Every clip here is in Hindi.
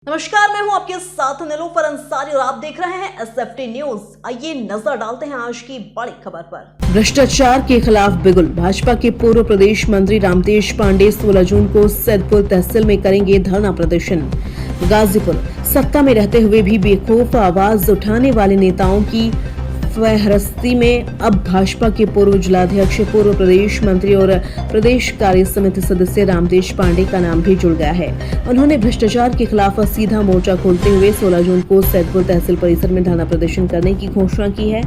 नमस्कार, मैं हूं आपके साथ नीलोफर अंसारी और आप देख रहे हैं एसएफटी न्यूज। आइए नजर डालते हैं आज की बड़ी खबर पर। भ्रष्टाचार के खिलाफ बिगुल। भाजपा के पूर्व प्रदेश मंत्री रामतेश पांडे 16 जून को सैदपुर तहसील में करेंगे धरना प्रदर्शन। गाजीपुर सत्ता में रहते हुए भी बेखौफ आवाज उठाने वाले नेताओं की फहरिस्ती में अब भाजपा के पूर्व जिलाध्यक्ष, पूर्व प्रदेश मंत्री और प्रदेश कार्य समिति सदस्य रामतेश पांडे का नाम भी जुड़ गया है। उन्होंने भ्रष्टाचार के खिलाफ सीधा मोर्चा खोलते हुए 16 जून को सैदपुर तहसील परिसर में धरना प्रदर्शन करने की घोषणा की है।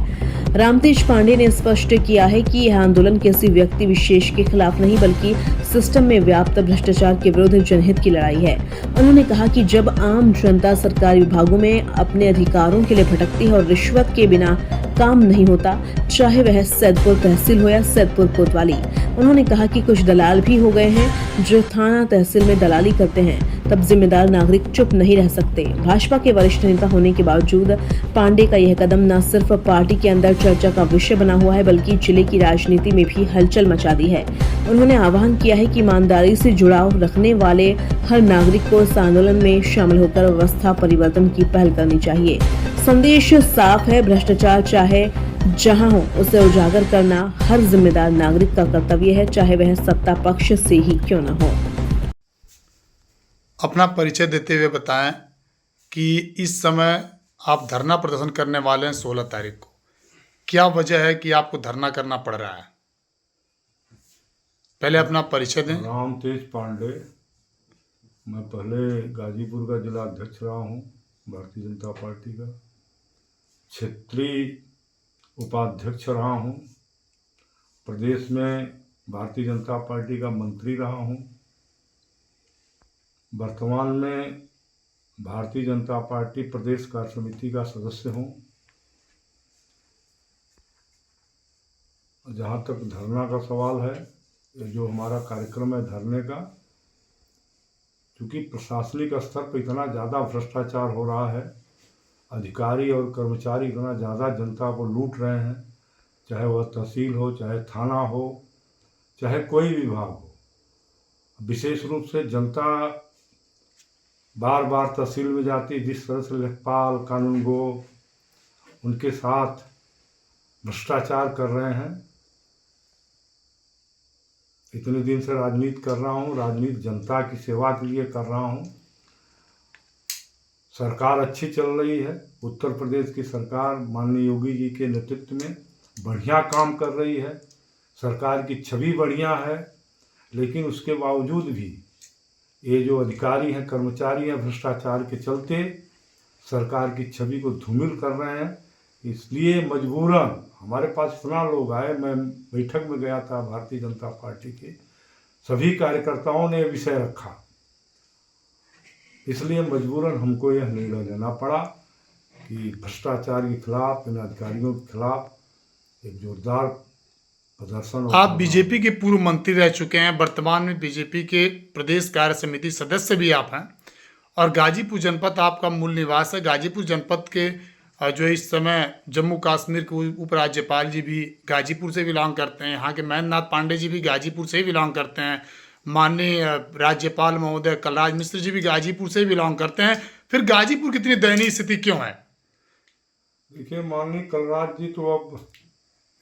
रामतेश पांडे ने स्पष्ट किया है कि यह आंदोलन किसी व्यक्ति विशेष के खिलाफ नहीं बल्कि सिस्टम में व्याप्त भ्रष्टाचार के विरुद्ध जनहित की लड़ाई है। उन्होंने कहा कि जब आम जनता सरकारी विभागों में अपने अधिकारों के लिए भटकती है और रिश्वत के बिना काम नहीं होता, चाहे वह सैदपुर तहसील हो या सैदपुर कोतवाली। उन्होंने कहा कि कुछ दलाल भी हो गए हैं जो थाना तहसील में दलाली करते हैं, तब जिम्मेदार नागरिक चुप नहीं रह सकते। भाजपा के वरिष्ठ नेता होने के बावजूद पांडे का यह कदम न सिर्फ पार्टी के अंदर चर्चा का विषय बना हुआ है बल्कि जिले की राजनीति में भी हलचल मचा दी है। उन्होंने आह्वान किया है कि ईमानदारी से जुड़ाव रखने वाले हर नागरिक को इस आंदोलन में शामिल होकर व्यवस्था परिवर्तन की पहल करनी चाहिए। संदेश साफ है, भ्रष्टाचार चाहे जहां हो उसे उजागर करना हर जिम्मेदार नागरिक का कर्तव्य है, चाहे वह सत्ता पक्ष से ही क्यों न हो। अपना परिचय देते हुए बताएं कि इस समय आप धरना प्रदर्शन करने वाले हैं 16 तारीख को। क्या वजह है कि आपको धरना करना पड़ रहा है? पहले अपना परिचय दें। रामतेश पांडे, मैं पहले गाजीपुर का जिला अध्यक्ष रहा हूँ भारतीय जनता पार्टी का, क्षेत्रीय उपाध्यक्ष रहा हूँ, प्रदेश में भारतीय जनता पार्टी का मंत्री रहा हूँ, वर्तमान में भारतीय जनता पार्टी प्रदेश कार्य समिति का सदस्य हूँ। जहाँ तक धरना का सवाल है, जो हमारा कार्यक्रम है धरने का, क्योंकि प्रशासनिक स्तर पर इतना ज़्यादा भ्रष्टाचार हो रहा है, अधिकारी और कर्मचारी इतना ज़्यादा जनता को लूट रहे हैं, चाहे वह तहसील हो, चाहे थाना हो, चाहे कोई विभाग हो। विशेष रूप से जनता बार बार तहसील में जाती, जिस तरह से लेखपाल कानूनगो उनके साथ भ्रष्टाचार कर रहे हैं। इतने दिन से राजनीति कर रहा हूँ, राजनीति जनता की सेवा के लिए कर रहा हूँ। सरकार अच्छी चल रही है, उत्तर प्रदेश की सरकार माननीय योगी जी के नेतृत्व में बढ़िया काम कर रही है, सरकार की छवि बढ़िया है। लेकिन उसके बावजूद भी ये जो अधिकारी हैं, कर्मचारी हैं, भ्रष्टाचार के चलते सरकार की छवि को धूमिल कर रहे हैं। इसलिए मजबूरन हमारे पास इतना लोग आए, मैं बैठक में गया था भारतीय जनता पार्टी के, सभी कार्यकर्ताओं ने विषय रखा, इसलिए मजबूरन हमको यह निर्णय लेना पड़ा कि भ्रष्टाचार के खिलाफ, इन अधिकारियों के खिलाफ एक जोरदार प्रदर्शन। आप बीजेपी के पूर्व मंत्री रह चुके हैं, वर्तमान में बीजेपी के प्रदेश कार्य समिति सदस्य भी आप हैं और गाजीपुर जनपद आपका मूल निवास है। गाजीपुर जनपद के जो इस समय जम्मू कश्मीर के उपराज्यपाल जी भी गाजीपुर से बिलोंग करते हैं, यहाँ के महेंद्र नाथ पांडे जी भी गाजीपुर से ही बिलोंग करते हैं, माननीय राज्यपाल महोदय कलराज मिश्र जी भी गाजीपुर से ही बिलोंग करते हैं। फिर गाजीपुर की इतनी दयनीय स्थिति क्यों है? देखिए, माननीय कलराज जी तो अब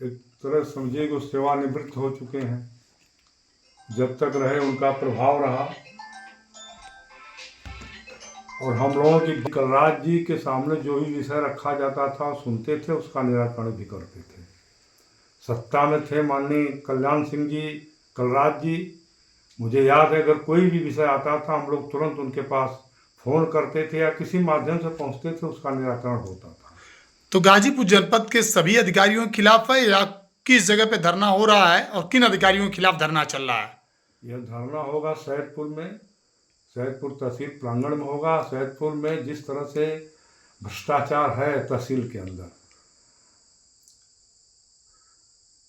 एक तरह समझिए कि सेवानिवृत्त हो चुके हैं। जब तक रहे उनका प्रभाव रहा और हम लोगों की कलराज जी के सामने जो भी विषय रखा जाता था सुनते थे, उसका निराकरण भी करते थे। सत्ता में थे माननीय कल्याण सिंह जी, कलराज जी, मुझे याद है अगर कोई भी विषय आता था हम लोग तुरंत उनके पास फोन करते थे या किसी माध्यम से पहुंचते थे, उसका निराकरण होता था। तो गाजीपुर जनपद के सभी अधिकारियों के खिलाफ है या किस जगह पे धरना हो रहा है और किन अधिकारियों के खिलाफ धरना चल रहा है? यह धरना होगा सैदपुर में, सैदपुर तहसील प्रांगण में होगा। सैदपुर में जिस तरह से भ्रष्टाचार है तहसील के अंदर,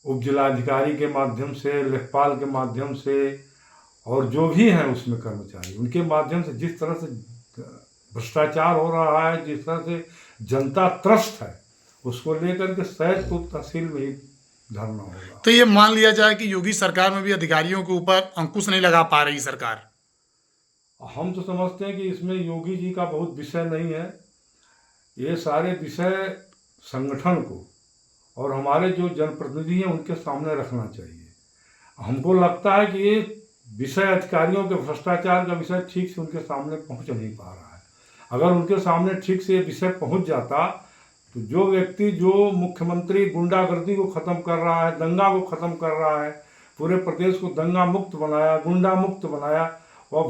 उप जिलाधिकारी के माध्यम से, लेखपाल के माध्यम से और जो भी हैं उसमें कर्मचारी, उनके माध्यम से जिस तरह से भ्रष्टाचार हो रहा है, जिस तरह से जनता त्रस्त है, उसको लेकर के सैदपुर तहसील में ही धरना होगा। तो ये मान लिया जाए कि योगी सरकार में भी अधिकारियों के ऊपर अंकुश नहीं लगा पा रही सरकार। हम तो समझते हैं कि इसमें योगी जी का बहुत विषय नहीं है। ये सारे विषय संगठन को और हमारे जो जनप्रतिनिधि हैं उनके सामने रखना चाहिए। हमको लगता है कि ये विषय अधिकारियों के भ्रष्टाचार का विषय ठीक से उनके सामने पहुंच नहीं पा रहा है। अगर उनके सामने ठीक से ये विषय पहुंच जाता तो जो व्यक्ति, जो मुख्यमंत्री गुंडागर्दी को ख़त्म कर रहा है, दंगा को ख़त्म कर रहा है, पूरे प्रदेश को दंगा मुक्त बनाया, गुंडा मुक्त बनाया, वह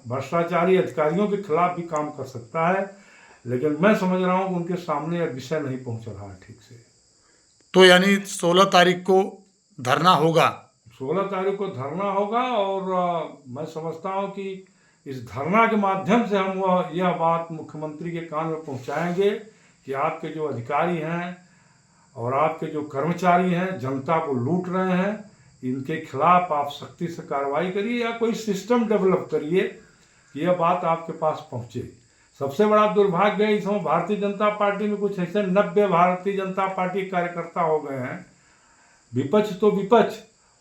भ्रष्टाचारी अधिकारियों के खिलाफ भी काम कर सकता है। लेकिन मैं समझ रहा हूँ कि उनके सामने यह विषय नहीं पहुँच रहा है ठीक से। तो यानी 16 तारीख को धरना होगा? 16 तारीख को धरना होगा और मैं समझता हूँ कि इस धरना के माध्यम से हम यह बात मुख्यमंत्री के कान में पहुँचाएंगे कि आपके जो अधिकारी हैं और आपके जो कर्मचारी हैं जनता को लूट रहे हैं, इनके खिलाफ आप सख्ती से कार्रवाई करिए या कोई सिस्टम डेवलप करिए कि यह बात आपके पास पहुँचे। सबसे बड़ा दुर्भाग्य है इसमें भारतीय जनता पार्टी में कुछ ऐसे 90 भारतीय जनता पार्टी कार्यकर्ता हो गए हैं। विपक्ष तो विपक्ष,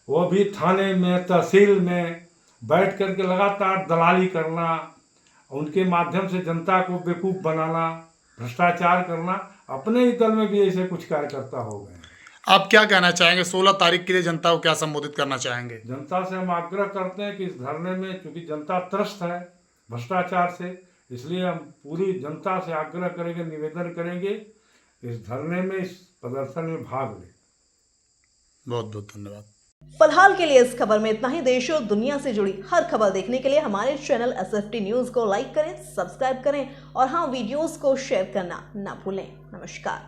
वो भी थाने में, तहसील में बैठ करके लगातार दलाली करना, उनके माध्यम से जनता को बेवकूफ़ बनाना, भ्रष्टाचार करना। अपने ही दल में भी ऐसे कुछ कार्यकर्ता हो गए हैं। आप क्या कहना चाहेंगे? 16 तारीख के लिए जनता को क्या संबोधित करना चाहेंगे? जनता से हम आग्रह करते हैं कि इस धरने में, चूँकि जनता त्रस्त है भ्रष्टाचार से, इसलिए हम पूरी जनता से आग्रह करेंगे, निवेदन करेंगे इस धरने में, इस प्रदर्शन में भाग लें। बहुत बहुत धन्यवाद। फिलहाल के लिए इस खबर में इतना ही। देश और दुनिया से जुड़ी हर खबर देखने के लिए हमारे चैनल SFT न्यूज़ को लाइक करें, सब्सक्राइब करें और हाँ, वीडियोस को शेयर करना ना भूलें। नमस्कार।